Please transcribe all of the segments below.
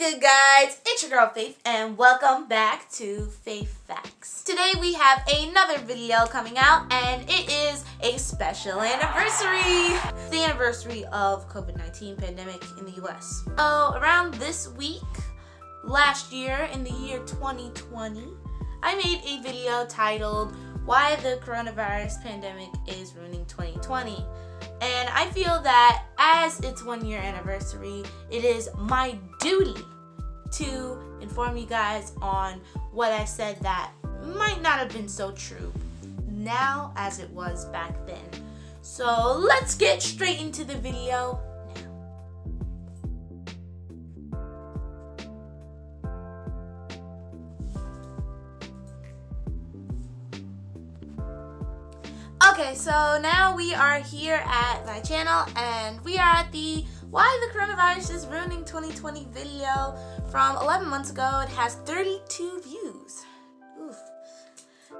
good, guys? It's your girl Faith, and welcome back to Faith Facts. Today we have another video coming out, and it is a special anniversary. The anniversary of COVID-19 pandemic in the US. So around this week, last year, in the year 2020, I made a video titled, Why the Coronavirus Pandemic is Ruining 2020. And I feel that as its 1 year anniversary, it is my duty to inform you guys on what I said that might not have been so true now as it was back then. So let's get straight into the video now. Okay, so now we are here at my channel, and we are at the Why the Coronavirus is Ruining 2020 video from 11 months ago. It has 32 views. Oof.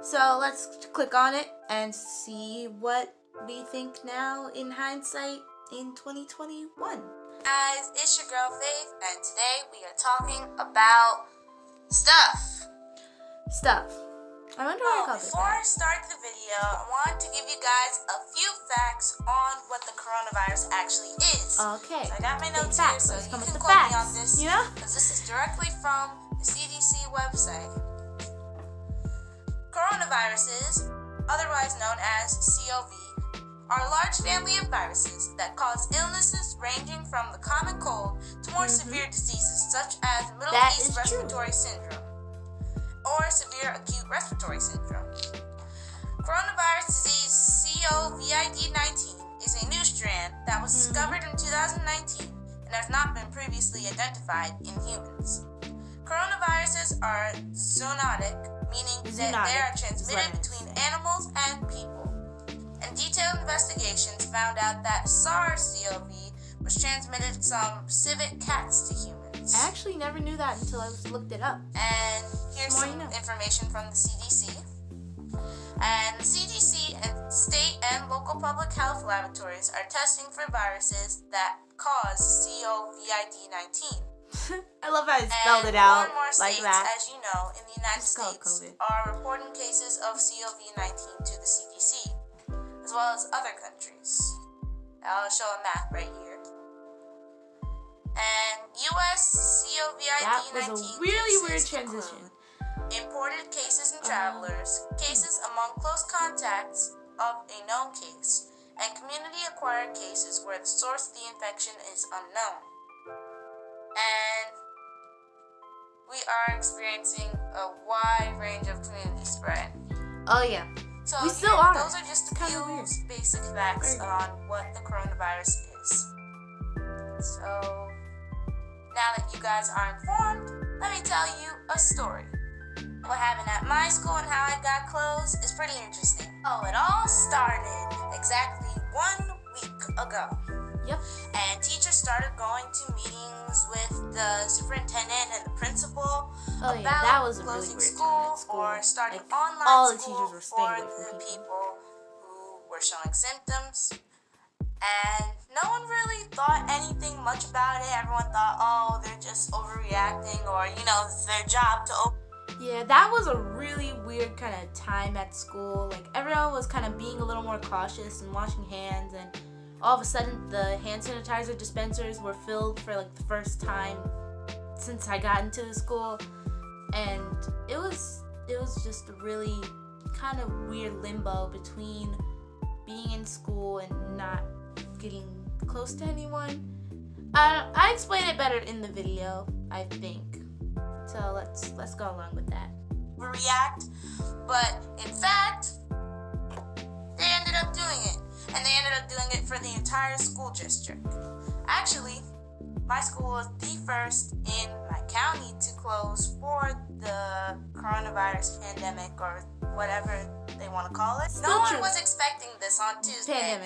So let's click on it and see what we think now in hindsight in 2021. Guys, it's your girl Faith, and today we are talking about stuff. I wonder why I called it Before I start the video, I want to give you guys a few facts on what the coronavirus actually is. Okay. So I got my notes here, so you can quote me on this, because this is directly from the CDC website. Coronaviruses, otherwise known as COV, are a large family of viruses that cause illnesses ranging from the common cold to more severe diseases such as Middle East Respiratory Syndrome or severe acute respiratory syndrome. Coronavirus disease COVID-19 is a new strand that was discovered in 2019 and has not been previously identified in humans. Coronaviruses are zoonotic, meaning that they are transmitted between animals and people. And detailed investigations found out that SARS-CoV was transmitted from civet cats to humans. I actually never knew that until I looked it up. And here's some information from the CDC. And the CDC and state and local public health laboratories are testing for viruses that cause COVID-19. I love how I spelled it out more and more like states, that. as you know, in the United States are reporting cases of COVID-19 to the CDC, as well as other countries. I'll show a map right here. And U.S. COVID-19 that was a really weird transition. Imported cases and travelers, cases among close contacts of a known case, and community-acquired cases where the source of the infection is unknown. And we are experiencing a wide range of community spread. Oh yeah. So we still are. Those are just a few basic facts on what the coronavirus is. So now that you guys are informed, let me tell you a story. What happened at my school and how I got closed is pretty interesting. Oh, it all started exactly 1 week ago. Yep. And teachers started going to meetings with the superintendent and the principal about closing school or starting online school for the people who were showing symptoms. And no one really thought anything much about it. Everyone thought, oh, they're just overreacting, or, it's their job to Yeah, that was a really weird kind of time at school. Like, everyone was kind of being a little more cautious and washing hands, and all of a sudden the hand sanitizer dispensers were filled for like the first time since I got into the school. And it was just a really kind of weird limbo between being in school and not getting close to anyone. I explained it better in the video, I think. So let's go along with that. React, but in fact, they ended up doing it, and they ended up doing it for the entire school district. Actually, my school was the first in my county to close for the coronavirus pandemic, or whatever they want to call it. No one was expecting this on Tuesday, and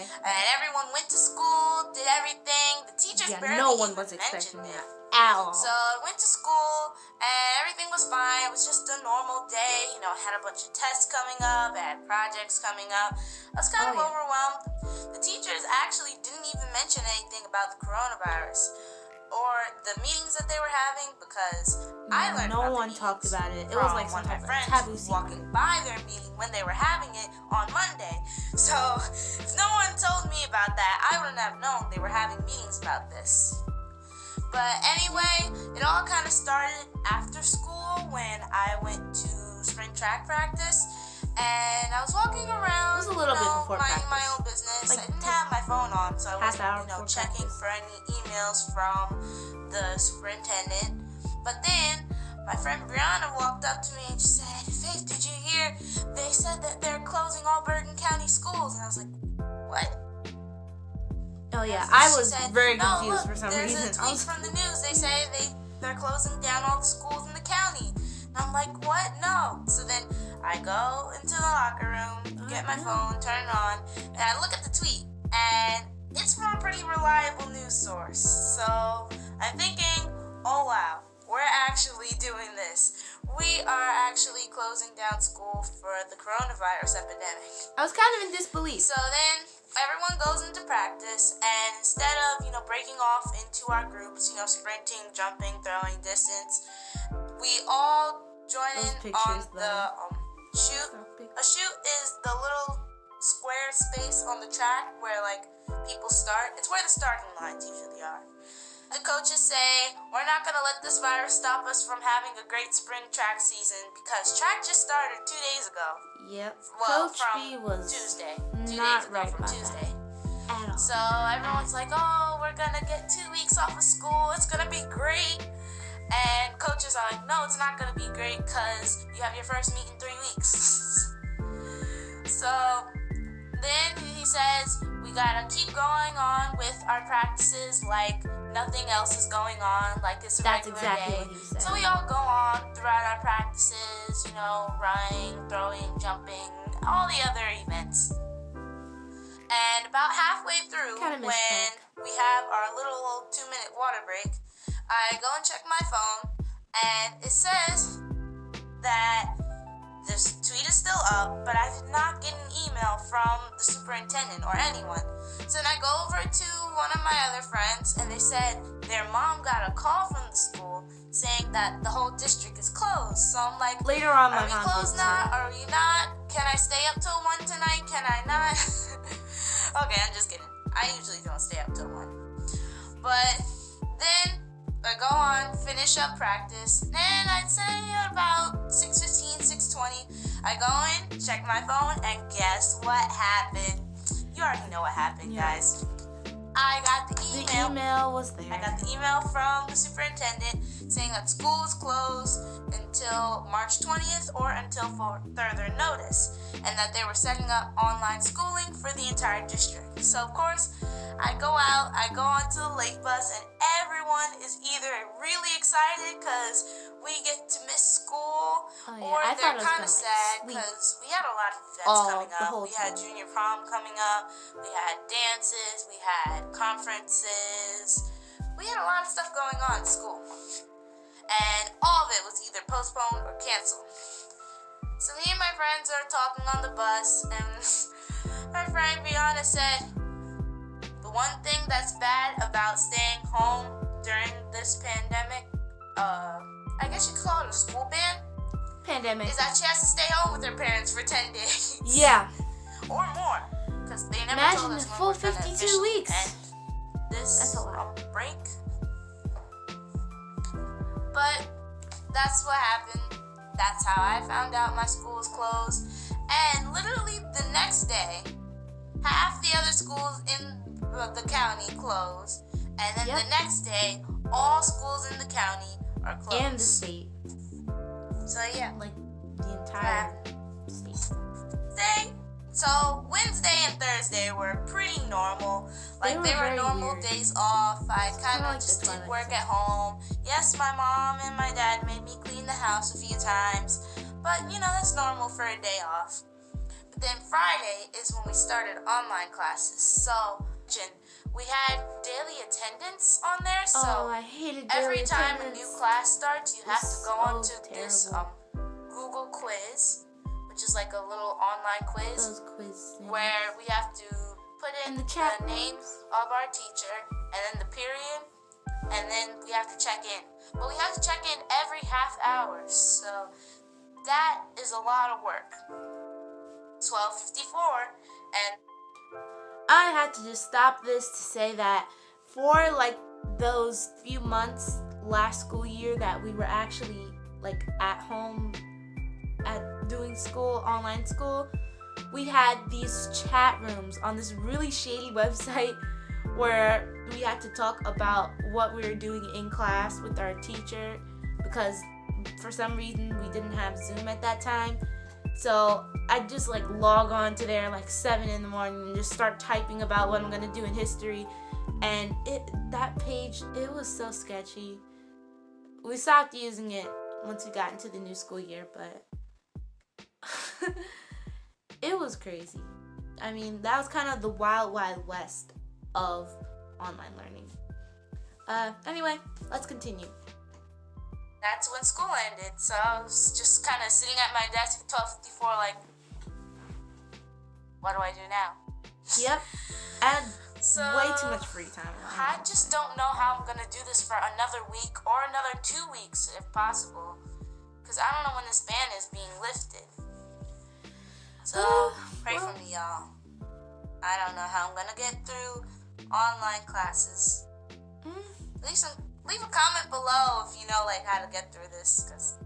everyone went to school, did everything. The teachers barely no one was expecting that at all. So I went to school, and everything was fine. It was just a normal day. I had a bunch of tests coming up, I had projects coming up. I was kind of overwhelmed. The teachers actually didn't even mention anything about the coronavirus. or the meetings that they were having, because I learned no about one the talked meetings about it. It from was like one some of my type of friends taboo who was secret. walking by their meeting when they were having it on Monday. So if no one told me about that, I wouldn't have known they were having meetings about this. But anyway, it all kind of started after school when I went to spring track practice, and I was walking around, It was a little bit before minding my practice. own business. Like I didn't have my phone on, so I half wasn't, hour before checking practice. for any emails from the superintendent. But then my friend Brianna walked up to me and she said, "Faith, did you hear? They said that they're closing all Bergen County schools." And I was like, "What?" Oh yeah, And I she was said, very "No, confused look, for some there's reason. a tweet from the news. They say they're closing down all the schools in the county." And I'm like, "What? No." So then I go into the locker room, get my phone, turn it on, and I look at the tweet, and it's from a pretty reliable news source. So I'm thinking, oh wow, we're actually doing this. We are actually closing down school for the coronavirus epidemic. I was kind of in disbelief. So then everyone goes into practice, and instead of, breaking off into our groups, sprinting, jumping, throwing, distance, we all join Those in pictures, on the shoot. A shoot is the little square space on the track where people start. It's where the starting lines usually are. The coaches say, "We're not going to let this virus stop us from having a great spring track season because track just started 2 days ago." Yep. Well, Coach from B was Tuesday. 2 not days ago right from about Tuesday. that at all. So everyone's like, "Oh, we're going to get 2 weeks off of school. It's going to be great." And coaches are like, "No, it's not going to be great because you have your first meet in 3 weeks." So then he says, "We got to keep going on with our practices like nothing else is going on, like it's a That's regular exactly day." what he said. So we all go on throughout our practices, running, throwing, jumping, all the other events. And about halfway through, Kinda missed when track. we have our little 2-minute water break, I go and check my phone, and it says that this tweet is still up, but I did not get an email from the superintendent or anyone. So then I go over to one of my other friends, and they said their mom got a call from the school saying that the whole district is closed. So I'm like, Later on, "Are my we mom closed did now? too. Are we not? Can I stay up till 1 tonight? Can I not?" Okay, I'm just kidding. I usually don't stay up till 1. But then I go on, finish up practice. Then I'd say at about 6:15, 6:20, I go in, check my phone, and guess what happened? You already know what happened, guys. I got the email. The email was there. I got the email from the superintendent saying that school is closed until March 20th or until further notice, and that they were setting up online schooling for the entire district. So of course, I go onto the lake bus, and everyone is either really excited because we get to miss school, or I thought they're it was kind of gonna, sad sleep because we had a lot of events coming the up. whole We had time. junior prom coming up, we had dances, we had conferences, we had a lot of stuff going on at school, and all of it was either postponed or canceled. So me and my friends are talking on the bus, and my friend Brianna said, "The one thing that's bad about staying home during this pandemic, I guess you could call it a school ban, Pandemic. is that she has to stay home with her parents for 10 days. Yeah. Or more. Because they never Imagine told the us when full we're gonna 52 officially weeks. end this That's a lot. break. But that's what happened. That's how I found out my school was closed. And literally the next day, half the other schools in the county closed. And then Yep. the next day, all schools in the county are closed. And the state. So yeah. Like, the entire state. So Wednesday and Thursday were pretty normal. Like they were very normal weird. days off. I It's kind kinda of like just the did Twilight work Zone. at home. Yes, my mom and my dad made me clean the house a few times, but that's normal for a day off. But then Friday is when we started online classes. So we had daily attendance on there. Oh, So I hated every daily time a attendance. new class starts, you have to go so onto this terrible. Google quiz, which is like a little online quiz Those quiz things. where we have to put in And the chat name of our teacher and then the period and then we have to check in. But we have to check in every half hour, so that is a lot of work. 12:54, and I had to just stop this to say that for like those few months last school year that we were actually like at home at doing school, online school, we had these chat rooms on this really shady website where we had to talk about what we were doing in class with our teacher because for some reason we didn't have Zoom at that time. So I'd just like log on to there like 7 in the morning and just start typing about what I'm gonna do in history. And that page, it was so sketchy. We stopped using it once we got into the new school year, but it was crazy. I mean, that was kind of the wild, wild west of online learning. Anyway, let's continue. that's when school ended. So I was just kind of sitting at my desk at 12:54, like, what do I do now? Yep, and So way too much free time. I just don't know how I'm gonna do this for another week or another 2 weeks, if possible, because I don't know when this ban is being lifted. So pray for me, y'all. I don't know how I'm gonna get through online classes. Leave a comment below if you know like how to get through this, because.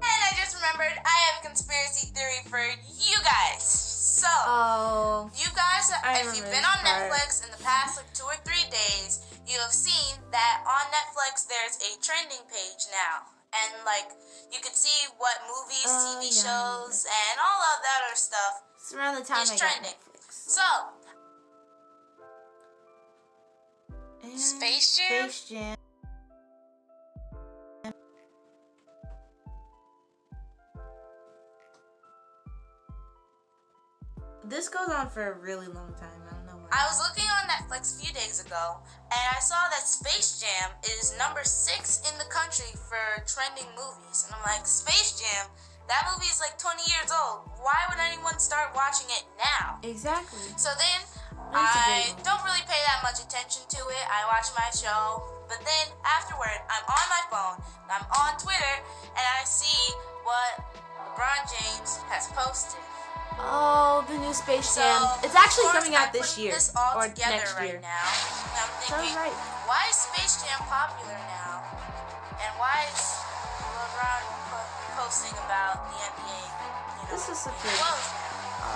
And I just remembered I have a conspiracy theory for you guys. So, you guys, if you've been on Netflix in the past like 2 or 3 days, you have seen that on Netflix there's a trending page now. And like, you can see what movies, TV shows, and all of that other stuff It's around the time is I trending. got Netflix. So, Space Jam? Space Jam. This goes on for a really long time. I don't know why. I was looking on Netflix a few days ago, and I saw that Space Jam is number 6 in the country for trending movies. And I'm like, Space Jam? That movie is like 20 years old. Why would anyone start watching it now? Exactly. So then, That's a I great one. don't really pay that much attention to it. I watch my show, but then afterward, I'm on my phone, I'm on Twitter, and I see what LeBron James has posted. Oh, the new Space So, Jam. It's actually of course, coming out I this put year this all or together next right year. now. And I'm thinking, Sounds right. why is Space Jam popular now? And why is LeBron posting about the NBA? This is such a- close now?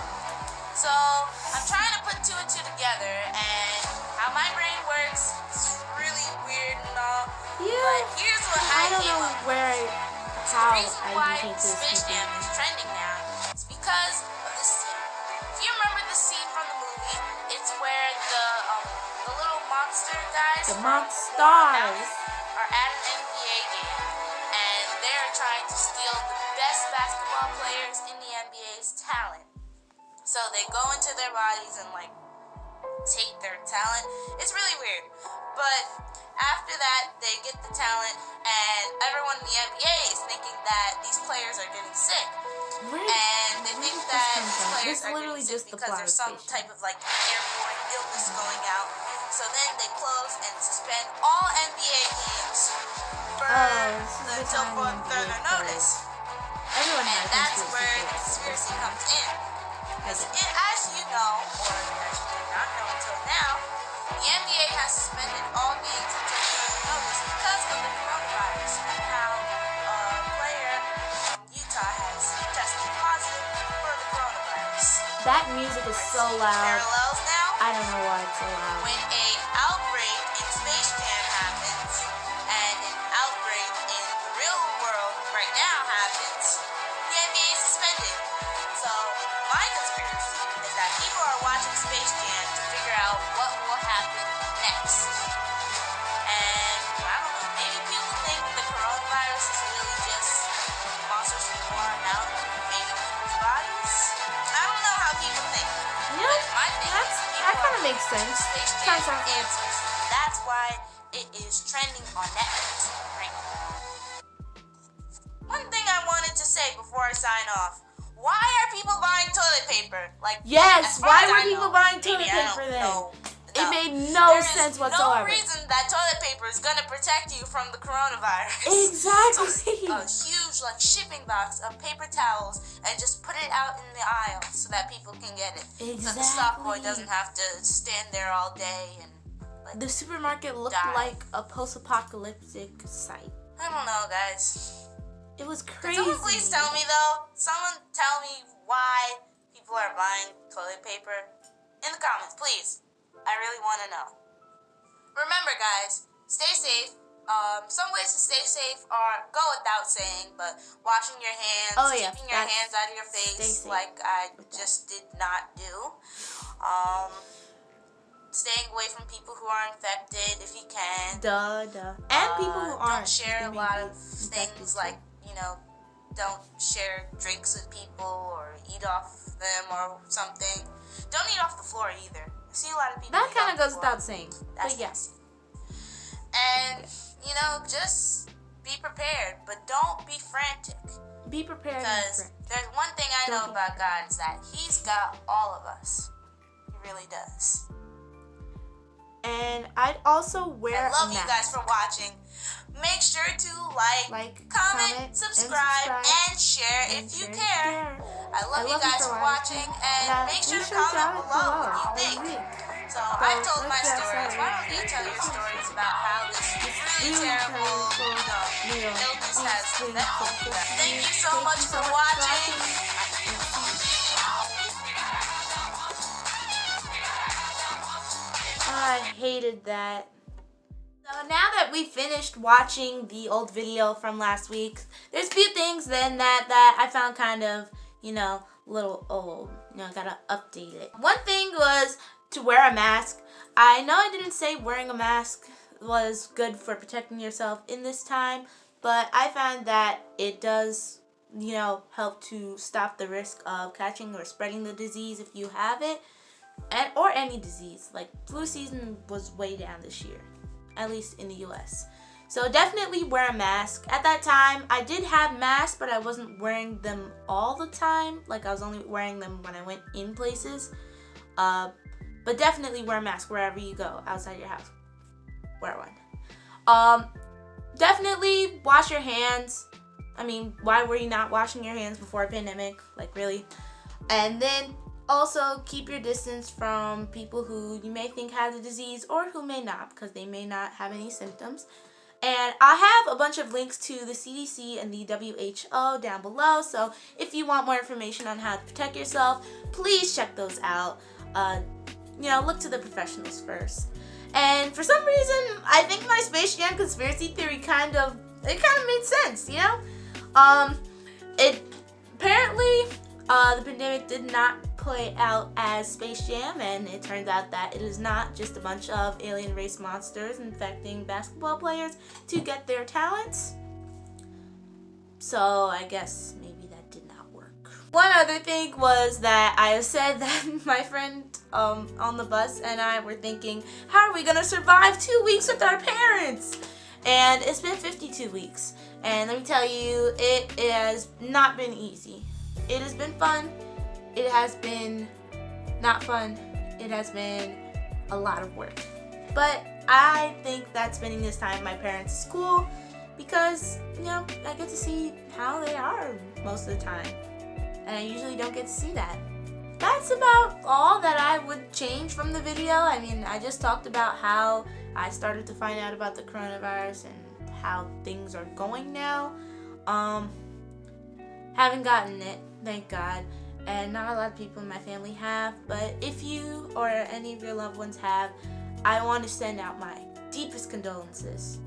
So I'm trying to put 2 and 2 together, and how my brain works is really weird and all. Yeah. But here's what I don't came know up with. where, So how the reason I why even came to this Space Jam conclusion. is trending now is because of the scene. If you remember the scene from the movie, it's where the little monster guys The from Monstars are at an NBA game, and they're trying to steal the best basketball players in the NBA's talent. So they go into their bodies and like take their talent. It's really weird. But after that, they get the talent, and everyone in the NBA is thinking that these players are getting sick. And they think did this that come these from? players This are literally getting sick just the because plot there's of some Space Jam. type of like airborne illness going out. So then they close and suspend all NBA games for this is the until time further NBA notice. Everyone And has that's conspiracy where the theories. conspiracy comes in. Because Okay. as you know, or as you did not know until now, the NBA has suspended all games until further notice because of the coronavirus and how a player from Utah has tested positive for the coronavirus. That music is so loud. Parallels now? I don't know why it's so loud. When a outbreak in Space Jam happens and an outbreak in the real world right now happens, the NBA is suspended. So my conspiracy is that people are watching Space Jam to figure out what will happen next. And I don't know, maybe people think the coronavirus is really just monsters from born out making people's bodies. I don't know how people think. Yeah, But my thing is that kind of makes sense. Space Kind Jam of sounds like answers. That's why it is trending on Netflix right now. One thing I wanted to say before I sign off. why are people buying toilet paper? Like, Yes, as far why as were I people know, buying maybe toilet I paper don't then? know. It made no sense There is whatsoever. no reason that toilet paper is gonna protect you from the coronavirus. Exactly. So, a huge like shipping box of paper towels and just put it out in the aisle so that people can get it. Exactly. So the stock boy doesn't have to stand there all day and like. The supermarket looked like a post-apocalyptic site. I don't know, guys. It was crazy. Can someone please tell me though? Someone tell me why people are buying toilet paper in the comments, please. I really want to know. Remember, guys, stay safe. Some ways to stay safe are go without saying, but washing your hands, keeping your hands out of your face, like I just did not do. Staying away from people who are infected if you can. And people who aren't. Don't share a lot of things like, don't share drinks with people or eat off them or something. Don't eat off the floor either. I see a lot of people. That kind of goes without saying. That's but yes. And, just be prepared, but don't be frantic. Be prepared. Because there's one thing I know about God is that He's got all of us. He really does. And I'd also wear I love you guys for watching. Make sure to like, comment, subscribe, and share if you care. I love you guys for watching, and make sure to comment below what you think. So I've told my stories. Why don't you tell your stories about how this really terrible illness has affected you guys? Thank you so much for watching. I hated that. So now that we finished watching the old video from last week, there's a few things then that I found kind of, little old. Gotta update it. One thing was to wear a mask. I know I didn't say wearing a mask was good for protecting yourself in this time, but I found that it does, help to stop the risk of catching or spreading the disease if you have it. Or any disease. Like flu season was way down this year, at least in the US. So definitely wear a mask. At that time, I did have masks, but I wasn't wearing them all the time. Like I was only wearing them when I went in places. But definitely wear a mask wherever you go, outside your house. Wear one. Definitely wash your hands. I mean, why were you not washing your hands before a pandemic? Like really? And then also, keep your distance from people who you may think have the disease or who may not, because they may not have any symptoms. And I have a bunch of links to the CDC and the WHO down below, so if you want more information on how to protect yourself, please check those out. Look to the professionals first. And for some reason, I think my Space Jam conspiracy theory kind of made sense, Apparently, the pandemic did not play out as Space Jam, and it turns out that it is not just a bunch of alien race monsters infecting basketball players to get their talents. So I guess maybe that did not work. One other thing was that I said that my friend on the bus and I were thinking, how are we gonna survive 2 weeks with our parents? And it's been 52 weeks, and let me tell you, it has not been easy. It has been fun. It has been not fun. It has been a lot of work. But I think that spending this time with my parents is cool because, I get to see how they are most of the time. And I usually don't get to see that. That's about all that I would change from the video. I mean, I just talked about how I started to find out about the coronavirus and how things are going now. Haven't gotten it, thank God. And not a lot of people in my family have, but if you or any of your loved ones have, I want to send out my deepest condolences.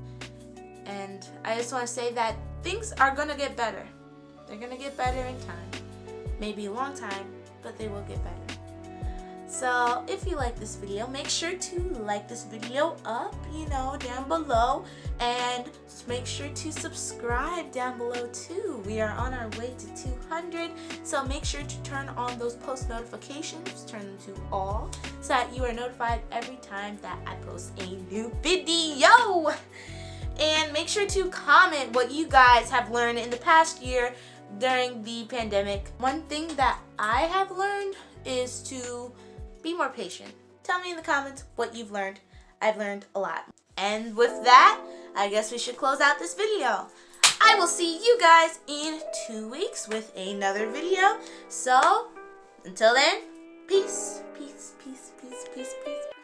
And I just want to say that things are going to get better. They're going to get better in time. Maybe a long time, but they will get better. So if you like this video, make sure to like this video up, down below, and make sure to subscribe down below too. We are on our way to 200, so make sure to turn on those post notifications, turn them to all, so that you are notified every time that I post a new video. And make sure to comment what you guys have learned in the past year during the pandemic. One thing that I have learned is to be more patient. Tell me in the comments what you've learned. I've learned a lot. And with that, I guess we should close out this video. I will see you guys in 2 weeks with another video. So, until then, peace, peace, peace, peace, peace, peace.